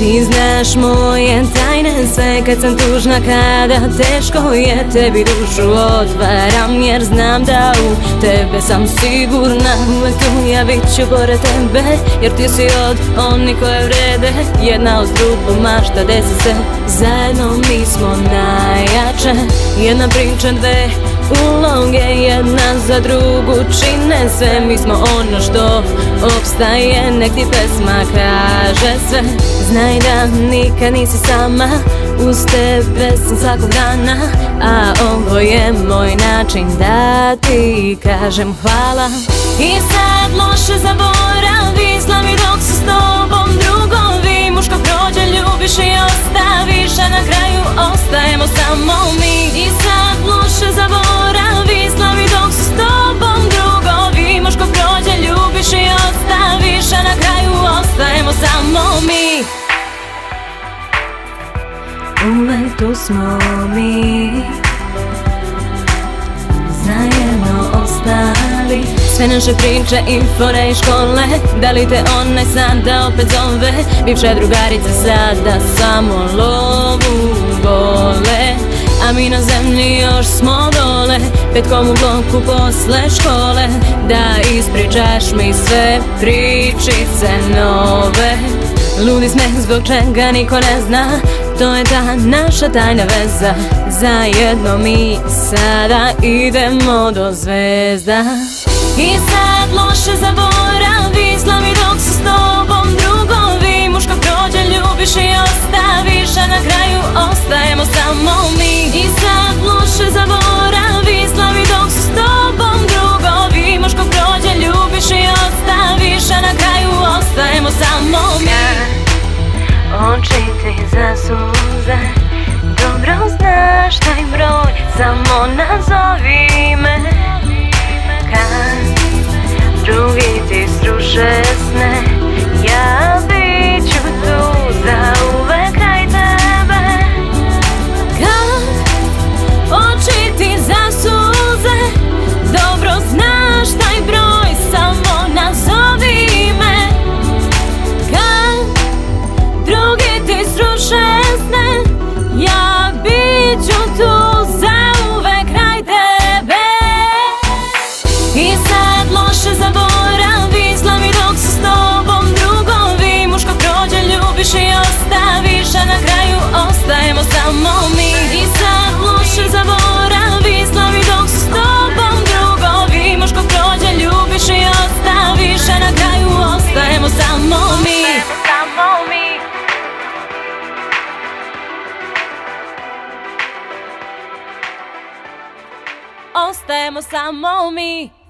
Ti znaš moje tajne sve kad sam tužna, kada teško je, tebi dušu otvaram jer znam da u tebe sam sigurna. Uvek tu ja bit ću pored tebe jer ti si od onih koje vrede. Jedna uz drugu mašta desi se, zajedno mi smo najjače. Jedna priča, dve uloge, jedna za drugu čine sve. Mi smo ono što opstaje, nek ti pesma kaže sve. Znaj da nikad nisi sama, uz tebe sam svakog dana. A ovo je moj način da ti kažem hvala. I sad loše zaboravi, slavi dok su s tobom drugovi. Muško prođe, ljubiš i ostaviš, a na kraju ostajemo samo mi. I sad loše zaboravi, slavi dok su s tobom drugovi. Muško prođe, ljubiš i ostaviš, a na kraju ostajemo samo mi. Uvek tu smo mi, zajedno ostali. Sve naše priče i fore i škole, da li te onaj sada opet zove? Bivša drugarica sada samo lovu vole, a mi na zemlji još smo dole, petkom u bloku posle škole. Da ispričaš mi sve pričice nove. Ludi smeh zbog čega niko ne zna, to je ta naša tajna veza. Zajedno mi sada idemo do zvezda. I sad loše zaboravi, slavi dok su s tobom drugovi. Muško prođe, ljubiš i ostaviš, a na kraju ostajemo samo mi. I sad loše zaboravi, slavi dok su s tobom drugovi. Muško prođe, ljubiš i ostaviš, a na kraju ostajemo samo mi. Oči ti zasuze, dobro znaš taj broj, samo nazovi me. Kad drugi ti sruše sne, ja bit ću tu zauvek kraj tebe. Kad oči ti zasuze, dobro znaš taj broj, samo nazovi me. Kad drugi ti sruše sne, ja bit ću tu zauvek kraj tebe. I sad loše zaboravi, slavi dok su s tobom drugovi. Muško prođe, ljubiš i ostaviš, a na kraju ostajemo samo mi. I sad loše zaboravi, slavi dok su s tobom drugovi. Muško prođe, ljubiš i ostaviš, a na kraju ostajemo samo mi. Ostajemo samo mi.